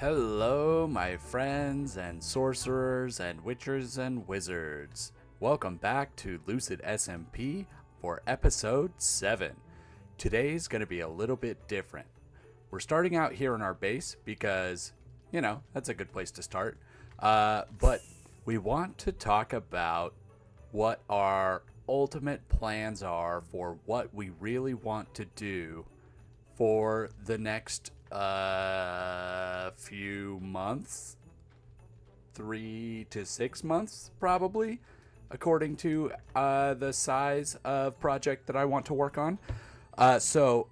Hello, my friends and sorcerers and witchers and wizards. Welcome back to Lucid SMP for episode 7. Today's going to be a little bit different. We're starting out here in our base because, that's a good place to start. But we want to talk about what our ultimate plans are for what we really want to do for the next few months, 3 to 6 months probably, according to the size of project that I want to work on. So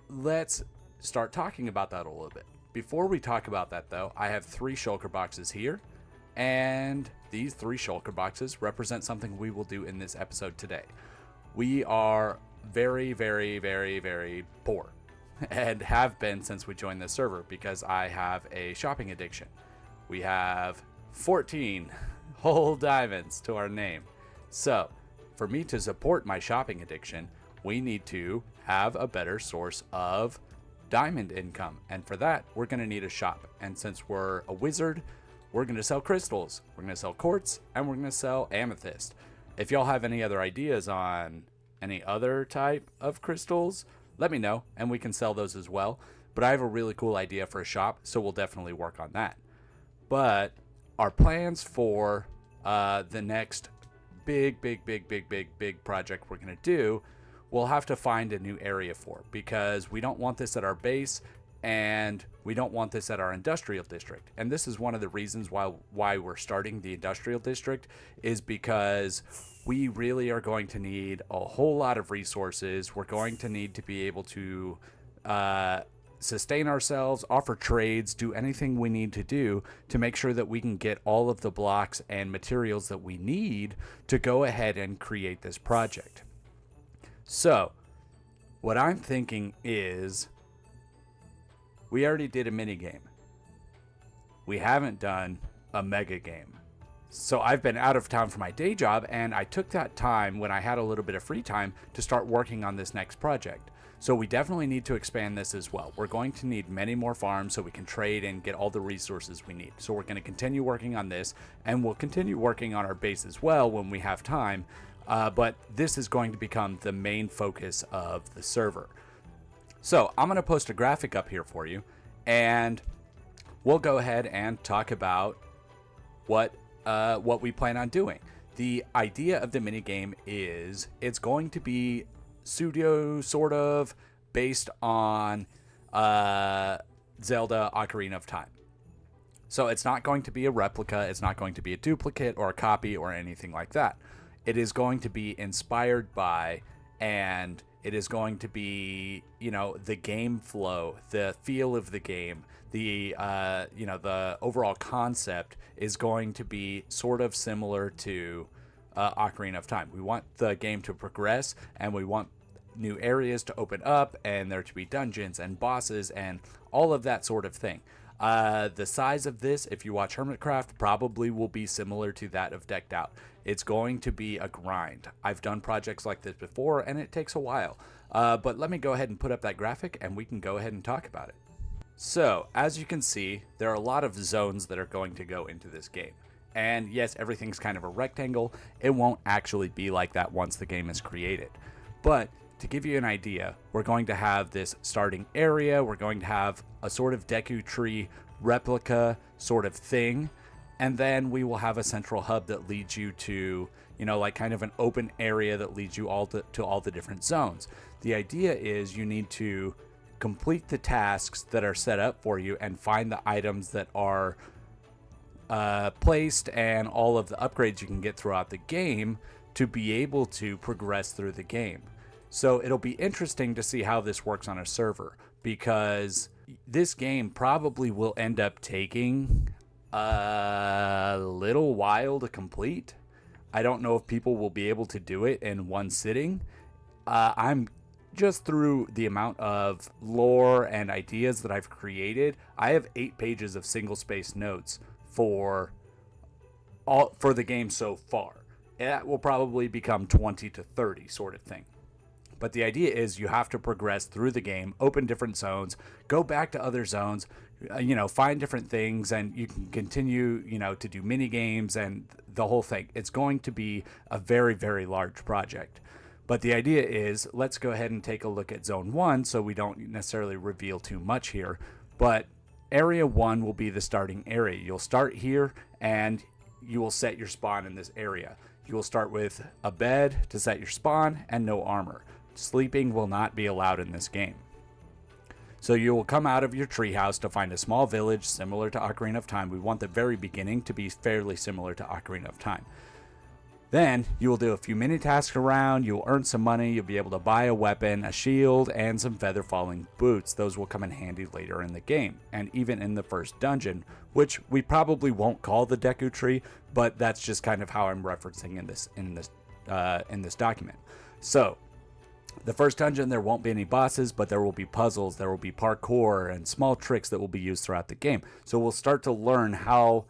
let's start talking about that a little bit. Before we talk about that though, I have 3 shulker boxes here, and these 3 shulker boxes represent something we will do in this episode today. We are very, very, very, very poor. And have been since we joined this server because I have a shopping addiction. We have 14 whole diamonds to our name. So, for me to support my shopping addiction, we need to have a better source of diamond income. And for that, we're going to need a shop. And since we're a wizard, we're going to sell crystals, we're going to sell quartz, and we're going to sell amethyst. If y'all have any other ideas on any other type of crystals, let me know, and we can sell those as well. But I have a really cool idea for a shop, so we'll definitely work on that. But our plans for the next big project we're going to do, we'll have to find a new area for, because we don't want this at our base, and we don't want this at our industrial district. And this is one of the reasons why we're starting the industrial district, is because we really are going to need a whole lot of resources. We're going to need to be able to sustain ourselves, offer trades, do anything we need to do to make sure that we can get all of the blocks and materials that we need to go ahead and create this project. So, what I'm thinking is, we already did a mini game. We haven't done a mega game. So I've been out of town for my day job, and I took that time when I had a little bit of free time to start working on this next project. So we definitely need to expand this as well. We're going to need many more farms so we can trade and get all the resources we need. So we're going to continue working on this, and we'll continue working on our base as well when we have time. But this is going to become the main focus of the server. So I'm going to post a graphic up here for you, and we'll go ahead and talk about what we plan on doing. The idea of the minigame is it's going to be pseudo sort of based on Zelda Ocarina of Time. So it's not going to be a replica, it's not going to be a duplicate or a copy or anything like that. It is going to be inspired by, and it is going to be, the game flow, the feel of the game, the overall concept is going to be sort of similar to Ocarina of Time. We want the game to progress, and we want new areas to open up, and there to be dungeons and bosses and all of that sort of thing. The size of this, if you watch Hermitcraft, probably will be similar to that of Decked Out. It's going to be a grind. I've done projects like this before, and it takes a while. But let me go ahead and put up that graphic, and we can go ahead and talk about it. So, as you can see, there are a lot of zones that are going to go into this game. And yes, everything's kind of a rectangle. It won't actually be like that once the game is created. But to give you an idea, we're going to have this starting area. We're going to have a sort of Deku Tree replica sort of thing. And then we will have a central hub that leads you to, like kind of an open area that leads you all to all the different zones. The idea is you need to complete the tasks that are set up for you and find the items that are placed and all of the upgrades you can get throughout the game to be able to progress through the game. So it'll be interesting to see how this works on a server, because this game probably will end up taking a little while to complete. I don't know if people will be able to do it in one sitting. I'm just through the amount of lore and ideas that I've created. I have 8 pages of single space notes for the game so far. That will probably become 20 to 30 sort of thing. But the idea is you have to progress through the game, open different zones, go back to other zones, find different things, and you can continue, to do mini games and the whole thing. It's going to be a very, very large project. But the idea is, let's go ahead and take a look at Zone 1 so we don't necessarily reveal too much here. But Area 1 will be the starting area. You'll start here, and you will set your spawn in this area. You will start with a bed to set your spawn and no armor. Sleeping will not be allowed in this game. So you will come out of your treehouse to find a small village similar to Ocarina of Time. We want the very beginning to be fairly similar to Ocarina of Time. Then you will do a few mini tasks around, you'll earn some money, you'll be able to buy a weapon, a shield, and some feather falling boots. Those will come in handy later in the game, and even in the first dungeon, which we probably won't call the Deku Tree, but that's just kind of how I'm referencing in this document. So, the first dungeon, there won't be any bosses, but there will be puzzles, there will be parkour, and small tricks that will be used throughout the game. So we'll start to learn how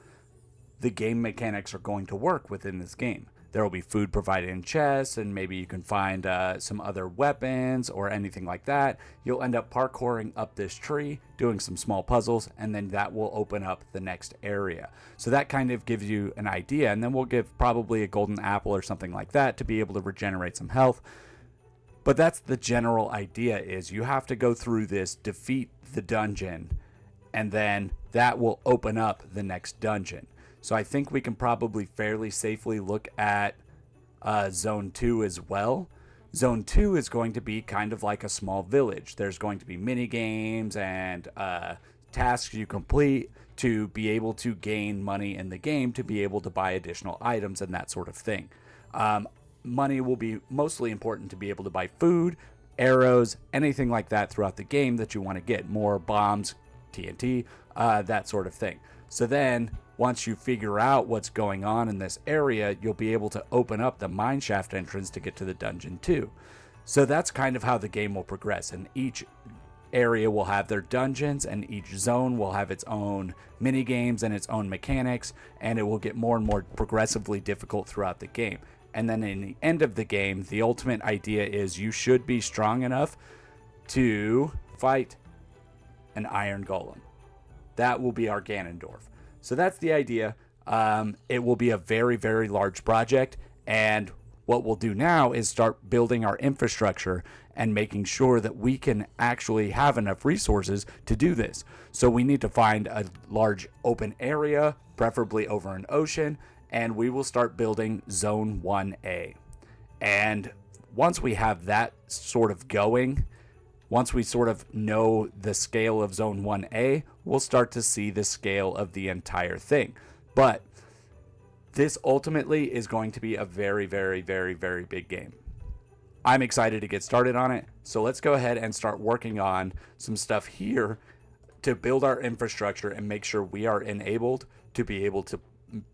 the game mechanics are going to work within this game. There will be food provided in chests, and maybe you can find some other weapons or anything like that. You'll end up parkouring up this tree, doing some small puzzles, and then that will open up the next area. So that kind of gives you an idea, and then we'll give probably a golden apple or something like that to be able to regenerate some health. But that's the general idea, is you have to go through this, defeat the dungeon, and then that will open up the next dungeon. So I think we can probably fairly safely look at Zone 2 as well. Zone 2 is going to be kind of like a small village. There's going to be mini games and tasks you complete to be able to gain money in the game, to be able to buy additional items and that sort of thing. Money will be mostly important to be able to buy food, arrows, anything like that throughout the game that you want to get. More bombs, TNT, that sort of thing. So then, once you figure out what's going on in this area, you'll be able to open up the mineshaft entrance to get to the dungeon 2. So that's kind of how the game will progress, and each area will have their dungeons, and each zone will have its own mini games and its own mechanics, and it will get more and more progressively difficult throughout the game. And then in the end of the game, the ultimate idea is you should be strong enough to fight an iron golem. That will be our Ganondorf. So that's the idea. It will be a very, very large project, and what we'll do now is start building our infrastructure and making sure that we can actually have enough resources to do this. So we need to find a large open area, preferably over an ocean, and we will start building Zone 1A. And once we have that sort of going, once we sort of know the scale of Zone 1A, we'll start to see the scale of the entire thing. But this ultimately is going to be a very, very, very, very big game. I'm excited to get started on it, so let's go ahead and start working on some stuff here to build our infrastructure and make sure we are enabled to be able to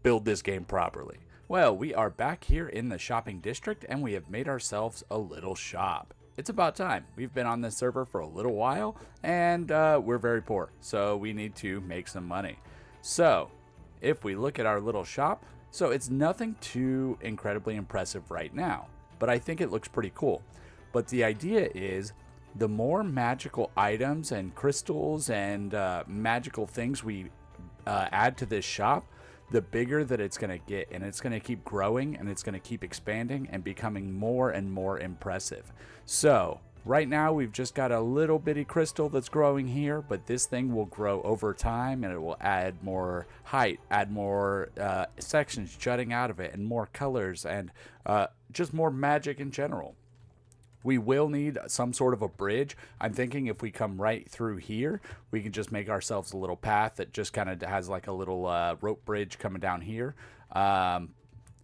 build this game properly. Well, we are back here in the shopping district, and we have made ourselves a little shop. It's about time. We've been on this server for a little while, and we're very poor, so we need to make some money. So, if we look at our little shop, so it's nothing too incredibly impressive right now, but I think it looks pretty cool. But the idea is, the more magical items and crystals and magical things we add to this shop, the bigger that it's going to get, and it's going to keep growing, and it's going to keep expanding and becoming more and more impressive. So right now we've just got a little bitty crystal that's growing here, but this thing will grow over time, and it will add more height, add more sections jutting out of it, and more colors, and just more magic in general. We will need some sort of a bridge. I'm thinking if we come right through here, we can just make ourselves a little path that just kind of has like a little rope bridge coming down here.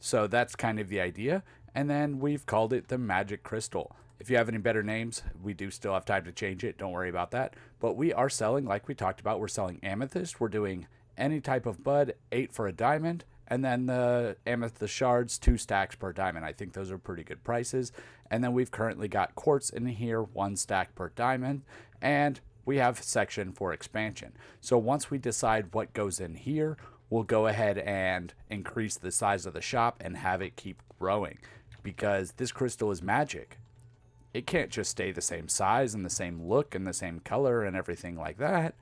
So that's kind of the idea. And then we've called it the Magic Crystal. If you have any better names, we do still have time to change it. Don't worry about that. But we are selling, like we talked about, we're selling amethyst. We're doing any type of bud, 8 for a diamond. And then the amethyst shards, 2 stacks per diamond. I think those are pretty good prices. And then we've currently got quartz in here, 1 stack per diamond. And we have section for expansion. So once we decide what goes in here, we'll go ahead and increase the size of the shop and have it keep growing. Because this crystal is magic. it can't just stay the same size and the same look and the same color and everything like that.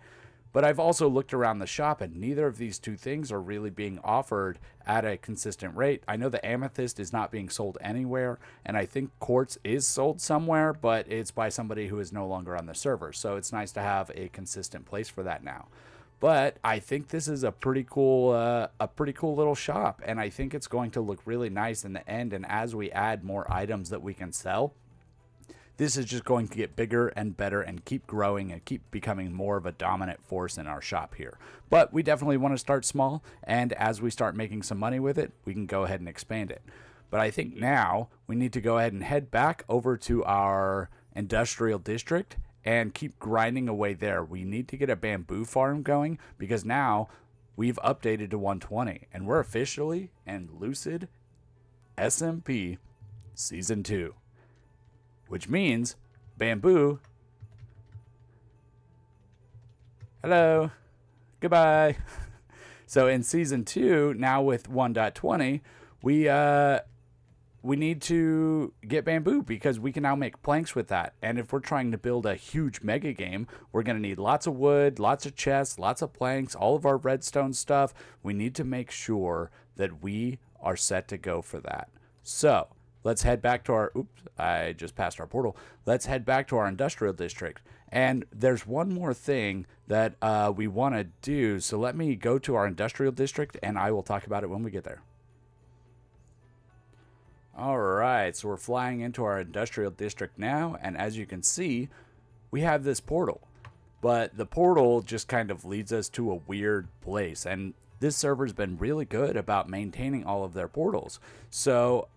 But I've also looked around the shop, and neither of these two things are really being offered at a consistent rate. I know the amethyst is not being sold anywhere, and I think quartz is sold somewhere, but it's by somebody who is no longer on the server. So it's nice to have a consistent place for that now. But I think this is a pretty cool little shop, and I think it's going to look really nice in the end. And as we add more items that we can sell, this is just going to get bigger and better and keep growing and keep becoming more of a dominant force in our shop here. But we definitely want to start small, and as we start making some money with it, we can go ahead and expand it. But I think now we need to go ahead and head back over to our industrial district and keep grinding away there. We need to get a bamboo farm going because now we've updated to 120 and we're officially in Lucid SMP Season 2. Which means bamboo. Hello. Goodbye. So in Season 2, now with 1.20, we need to get bamboo because we can now make planks with that. And if we're trying to build a huge mega game, we're going to need lots of wood, lots of chests, lots of planks, all of our redstone stuff. We need to make sure that we are set to go for that. So let's head back to our, oops, I just passed our portal. Let's head back to our industrial district. And there's one more thing that we want to do. So let me go to our industrial district and I will talk about it when we get there. All right, so we're flying into our industrial district now. And as you can see, we have this portal. But the portal just kind of leads us to a weird place. And this server's been really good about maintaining all of their portals. So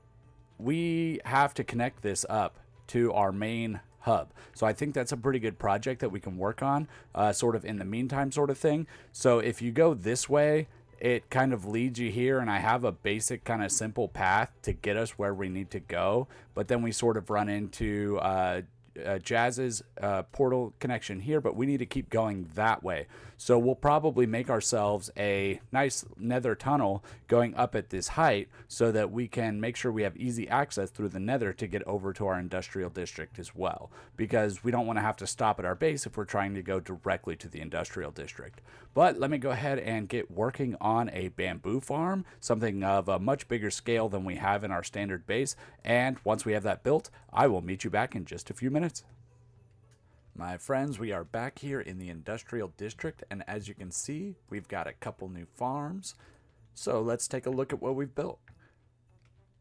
we have to connect this up to our main hub. So I think that's a pretty good project that we can work on sort of in the meantime sort of thing. So if you go this way, it kind of leads you here, and I have a basic kind of simple path to get us where we need to go. But then we sort of run into Jazz's portal connection here, but we need to keep going that way. So we'll probably make ourselves a nice nether tunnel going up at this height so that we can make sure we have easy access through the nether to get over to our industrial district as well, because we don't want to have to stop at our base if we're trying to go directly to the industrial district. But let me go ahead and get working on a bamboo farm, something of a much bigger scale than we have in our standard base. And once we have that built, I will meet you back in just a few minutes. My friends, we are back here in the industrial district, and as you can see, we've got a couple new farms. So let's take a look at what we've built.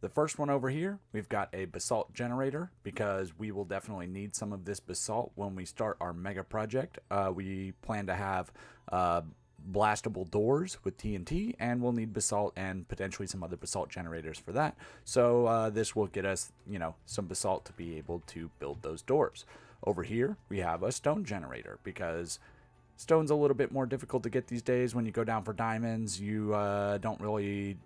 The first one over here, we've got a basalt generator because we will definitely need some of this basalt when we start our mega project. We plan to have blastable doors with TNT, and we'll need basalt and potentially some other basalt generators for that. So this will get us, some basalt to be able to build those doors. Over here, we have a stone generator because stone's a little bit more difficult to get these days. When you go down for diamonds, you don't really,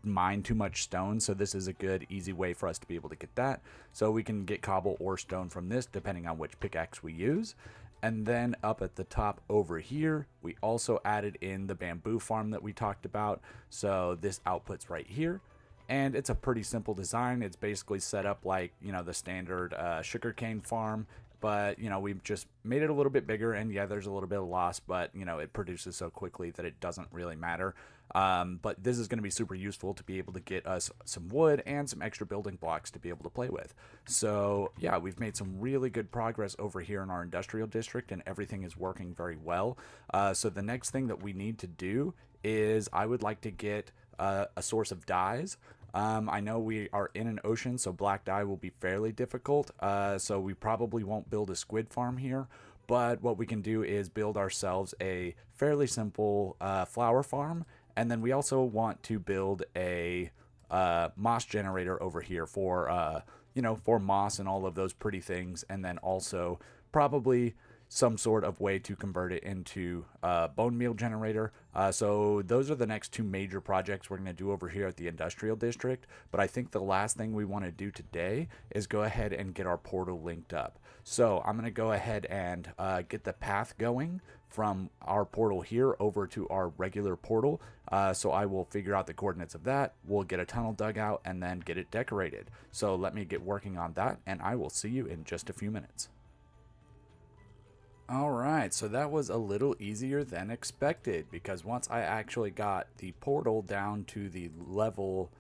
mine too much stone. So this is a good, easy way for us to be able to get that. So we can get cobble or stone from this, depending on which pickaxe we use. And then up at the top over here, we also added in the bamboo farm that we talked about. So this outputs right here. And it's a pretty simple design. It's basically set up like, the standard sugarcane farm. But, we've just made it a little bit bigger. And yeah, there's a little bit of loss, but, it produces so quickly that it doesn't really matter. But this is going to be super useful to be able to get us some wood and some extra building blocks to be able to play with. So yeah, we've made some really good progress over here in our industrial district, and everything is working very well. So the next thing that we need to do is I would like to get a source of dyes. I know we are in an ocean, so black dye will be fairly difficult. So we probably won't build a squid farm here. But what we can do is build ourselves a fairly simple flower farm. And then we also want to build a moss generator over here for, for moss and all of those pretty things. And then also probably some sort of way to convert it into a bone meal generator. So those are the next two major projects we're going to do over here at the industrial district. But I think the last thing we want to do today is go ahead and get our portal linked up. So I'm going to go ahead and get the path going from our portal here over to our regular portal. So I will figure out the coordinates of that. We'll get a tunnel dug out and then get it decorated. So let me get working on that, and I will see you in just a few minutes. Alright, so that was a little easier than expected, because once I actually got the portal down to the level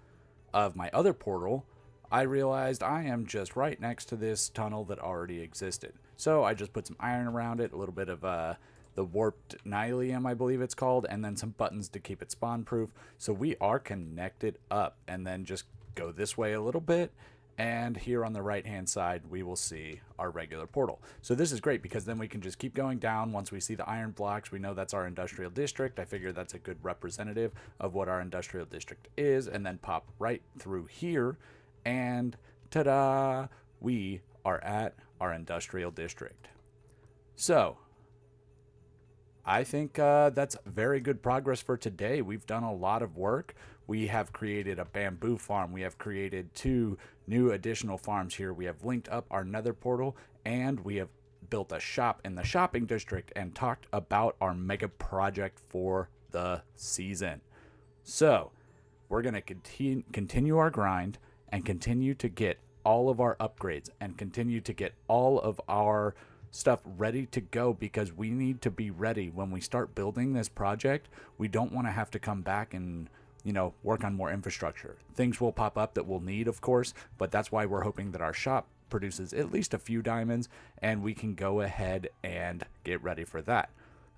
of my other portal, I realized I am just right next to this tunnel that already existed. So I just put some iron around it, a little bit of the warped nylium, I believe it's called, and then some buttons to keep it spawn proof. So we are connected up, and then just go this way a little bit, and here on the right hand side we will see our regular portal. So this is great, because then we can just keep going down. Once we see the iron blocks, we know that's our industrial district. I figure that's a good representative of what our industrial district is, and then pop right through here, and ta-da, we are at our industrial district. So I think that's very good progress for today. We've done a lot of work. We have created a bamboo farm. We have created 2 new additional farms here. We have linked up our nether portal, and we have built a shop in the shopping district and talked about our mega project for the season. So we're going to continue our grind and continue to get all of our upgrades and continue to get all of our stuff ready to go, because we need to be ready when we start building this project. We don't want to have to come back and work on more infrastructure. Things will pop up that we'll need, of course, but that's why we're hoping that our shop produces at least a few diamonds, and we can go ahead and get ready for that.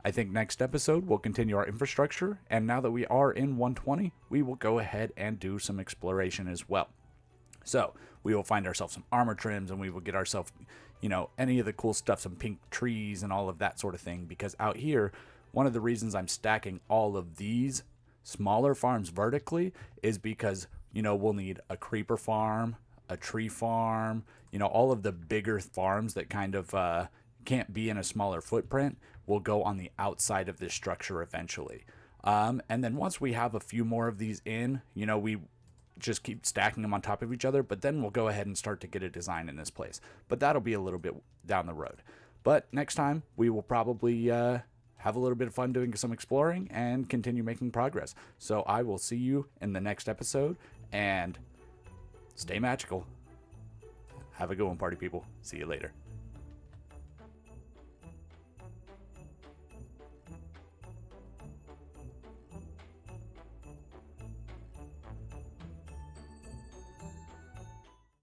I think next episode we'll continue our infrastructure, and now that we are in 120, we will go ahead and do some exploration as well. So we will find ourselves some armor trims, and we will get ourselves, any of the cool stuff, some pink trees and all of that sort of thing. Because out here, one of the reasons I'm stacking all of these smaller farms vertically is because, we'll need a creeper farm, a tree farm, all of the bigger farms that kind of can't be in a smaller footprint will go on the outside of this structure eventually. And then once we have a few more of these in, we just keep stacking them on top of each other, but then we'll go ahead and start to get a design in this place. But that'll be a little bit down the road. But next time we will probably have a little bit of fun doing some exploring and continue making progress. So I will see you in the next episode, and stay magical. Have a good one, party people. See you later.